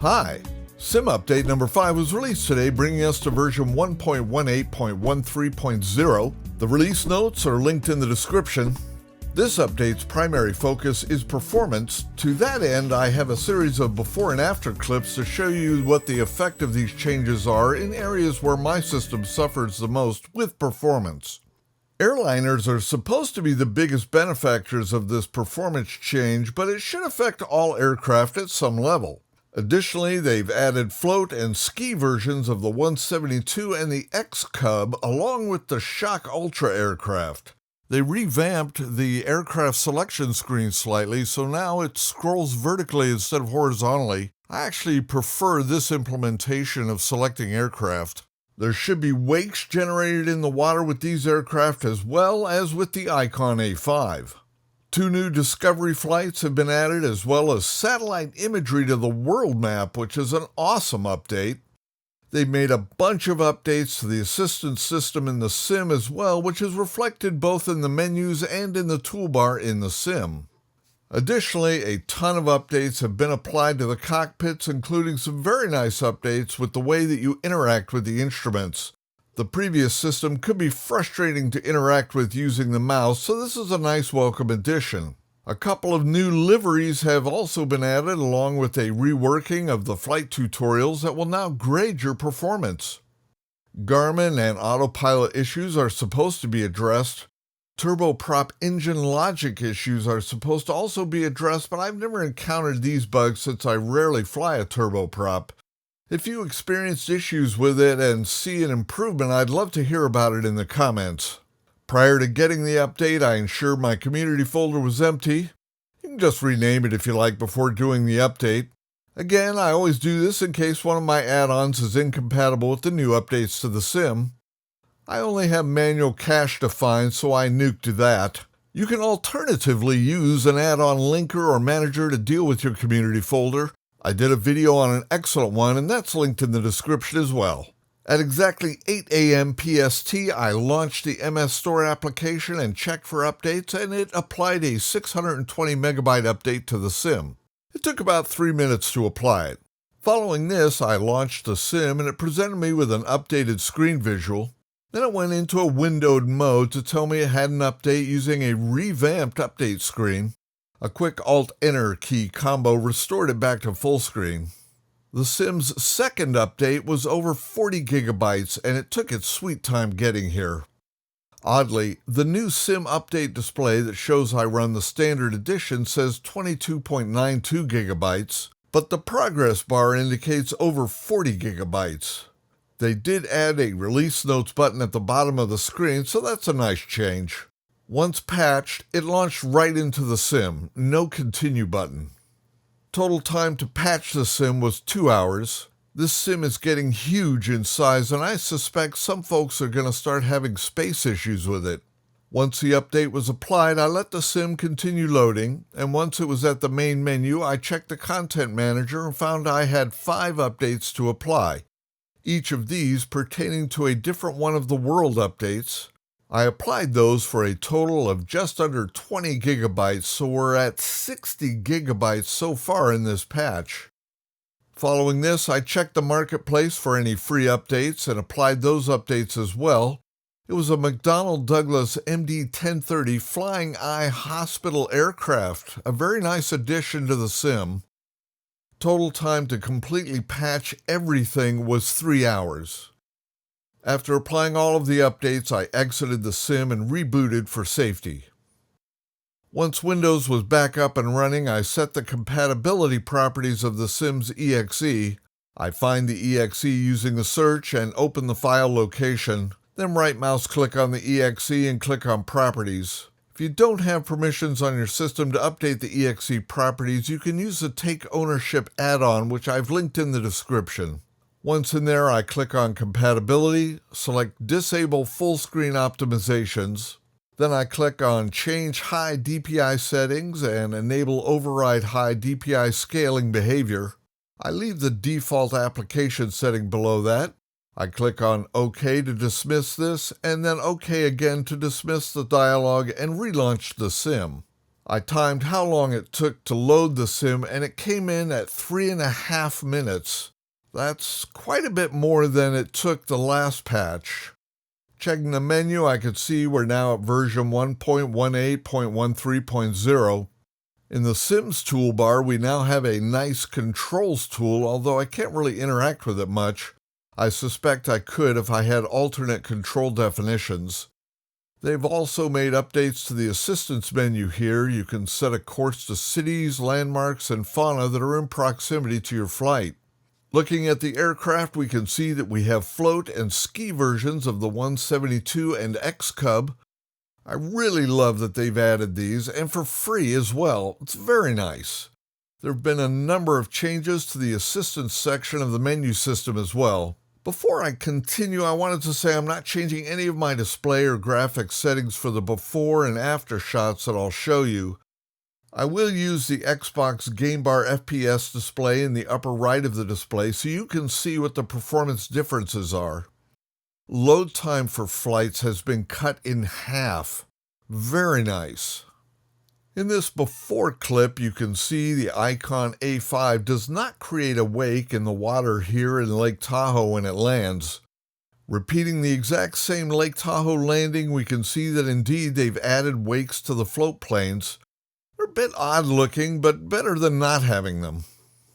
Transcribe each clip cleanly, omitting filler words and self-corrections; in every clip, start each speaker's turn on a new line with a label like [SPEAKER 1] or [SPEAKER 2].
[SPEAKER 1] Hi! Sim update number 5 was released today, bringing us to version 1.18.13.0. The release notes are linked in the description. This update's primary focus is performance. To that end, I have a series of before and after clips to show you what the effect of these changes are in areas where my system suffers the most with performance. Airliners are supposed to be the biggest benefactors of this performance change, but it should affect all aircraft at some level. Additionally, they've added float and ski versions of the 172 and the X-Cub, along with the Shock Ultra aircraft. They revamped the aircraft selection screen slightly, so now it scrolls vertically instead of horizontally. I actually prefer this implementation of selecting aircraft. There should be wakes generated in the water with these aircraft as well as with the Icon A5. 2 new Discovery flights have been added, as well as satellite imagery to the world map, which is an awesome update. They've made a bunch of updates to the assistance system in the Sim as well, which is reflected both in the menus and in the toolbar in the Sim. Additionally, a ton of updates have been applied to the cockpits, including some very nice updates with the way that you interact with the instruments. The previous system could be frustrating to interact with using the mouse, so this is a nice welcome addition. A couple of new liveries have also been added, along with a reworking of the flight tutorials that will now grade your performance. Garmin and autopilot issues are supposed to be addressed. Turboprop engine logic issues are supposed to also be addressed, but I've never encountered these bugs since I rarely fly a turboprop. If you experienced issues with it and see an improvement, I'd love to hear about it in the comments. Prior to getting the update, I ensured my community folder was empty. You can just rename it if you like before doing the update. Again, I always do this in case one of my add-ons is incompatible with the new updates to the Sim. I only have manual cache defined, so I nuked that. You can alternatively use an add-on linker or manager to deal with your community folder. I did a video on an excellent one, and that's linked in the description as well. At exactly 8 a.m. PST, I launched the MS Store application and checked for updates, and it applied a 620 megabyte update to the Sim. It took about 3 minutes to apply it. Following this, I launched the Sim, and it presented me with an updated screen visual. Then it went into a windowed mode to tell me it had an update using a revamped update screen. A quick Alt-Enter key combo restored it back to full screen. The Sim's second update was over 40 gigabytes, and it took its sweet time getting here. Oddly, the new Sim update display that shows I run the standard edition says 22.92 gigabytes, but the progress bar indicates over 40 gigabytes. They did add a release notes button at the bottom of the screen, so that's a nice change. Once patched, it launched right into the Sim, no continue button. Total time to patch the Sim was 2 hours. This Sim is getting huge in size, and I suspect some folks are going to start having space issues with it. Once the update was applied, I let the Sim continue loading, and once it was at the main menu, I checked the Content Manager and found I had 5 updates to apply, each of these pertaining to a different one of the world updates. I applied those for a total of just under 20 gigabytes, so we're at 60 gigabytes so far in this patch. Following this, I checked the marketplace for any free updates and applied those updates as well. It was a McDonnell Douglas MD-1030 Flying Eye Hospital aircraft, a very nice addition to the Sim. Total time to completely patch everything was 3 hours. After applying all of the updates, I exited the Sim and rebooted for safety. Once Windows was back up and running, I set the compatibility properties of the Sim's exe. I find the exe using the search and open the file location, then right-mouse click on the exe and click on Properties. If you don't have permissions on your system to update the exe properties, you can use the Take Ownership add-on, which I've linked in the description. Once in there, I click on Compatibility, select Disable Full Screen Optimizations. Then I click on Change High DPI Settings and Enable Override High DPI Scaling Behavior. I leave the default application setting below that. I click on OK to dismiss this, and then OK again to dismiss the dialog and relaunch the Sim. I timed how long it took to load the sim, and it came in at 3.5 minutes. That's quite a bit more than it took the last patch. Checking the menu, I could see we're now at version 1.18.13.0. In the Sims toolbar, we now have a nice controls tool, although I can't really interact with it much. I suspect I could if I had alternate control definitions. They've also made updates to the assistance menu here. You can set a course to cities, landmarks, and fauna that are in proximity to your flight. Looking at the aircraft, we can see that we have float and ski versions of the 172 and X-Cub. I really love that they've added these, and for free as well. It's very nice. There have been a number of changes to the assistance section of the menu system as well. Before I continue, I wanted to say I'm not changing any of my display or graphics settings for the before and after shots that I'll show you. I will use the Xbox Game Bar FPS display in the upper right of the display so you can see what the performance differences are. Load time for flights has been cut in half. Very nice. In this before clip, you can see the Icon A5 does not create a wake in the water here in Lake Tahoe when it lands. Repeating the exact same Lake Tahoe landing, we can see that indeed they've added wakes to the float planes. They're a bit odd looking, but better than not having them.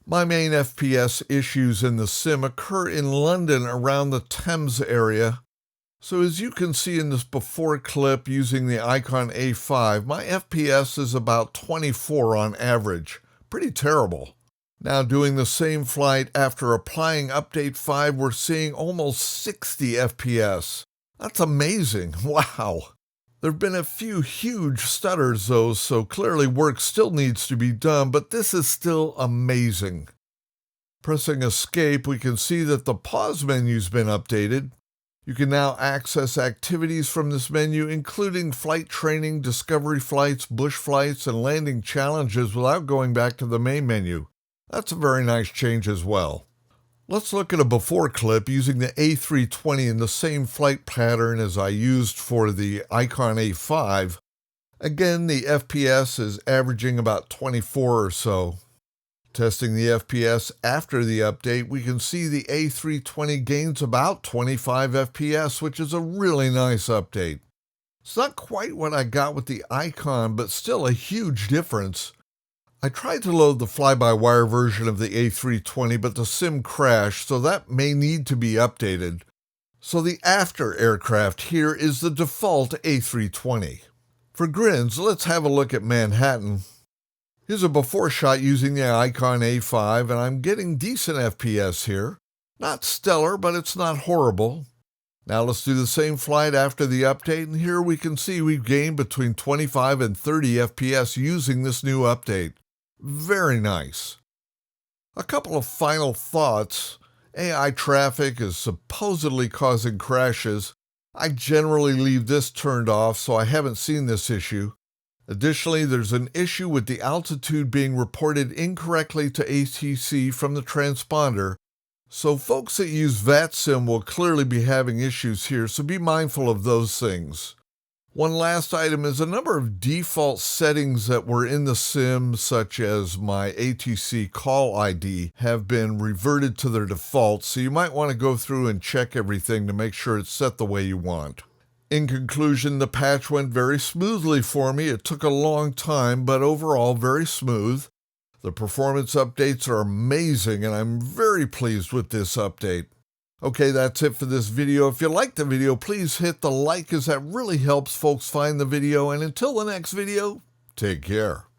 [SPEAKER 1] My main FPS issues in the sim occur in London around the Thames area. So as you can see in this before clip using the Icon A5, my FPS is about 24 on average. Pretty terrible. Now doing the same flight after applying Update 5, we're seeing almost 60 FPS. That's amazing. Wow. There have been a few huge stutters though, so clearly work still needs to be done, but this is still amazing. Pressing Escape, we can see that the pause menu's been updated. You can now access activities from this menu, including flight training, discovery flights, bush flights, and landing challenges without going back to the main menu. That's a very nice change as well. Let's look at a before clip using the A320 in the same flight pattern as I used for the Icon A5. Again, the FPS is averaging about 24 or so. Testing the FPS after the update, we can see the A320 gains about 25 FPS, which is a really nice update. It's not quite what I got with the Icon, but still a huge difference. I tried to load the fly-by-wire version of the A320, but the sim crashed, so that may need to be updated. So the after aircraft here is the default A320. For grins, let's have a look at Manhattan. Here's a before shot using the Icon A5, and I'm getting decent FPS here. Not stellar, but it's not horrible. Now let's do the same flight after the update, and here we can see we've gained between 25 and 30 FPS using this new update. Very nice. A couple of final thoughts. AI traffic is supposedly causing crashes. I generally leave this turned off, so I haven't seen this issue. Additionally, there's an issue with the altitude being reported incorrectly to ATC from the transponder, so folks that use VATSIM will clearly be having issues here, so be mindful of those things. One last item is a number of default settings that were in the sim, such as my ATC call ID, have been reverted to their default, so you might want to go through and check everything to make sure it's set the way you want. In conclusion, the patch went very smoothly for me. It took a long time, but overall very smooth. The performance updates are amazing, and I'm very pleased with this update. Okay, that's it for this video. If you liked the video, please hit the like, as that really helps folks find the video. And until the next video, take care.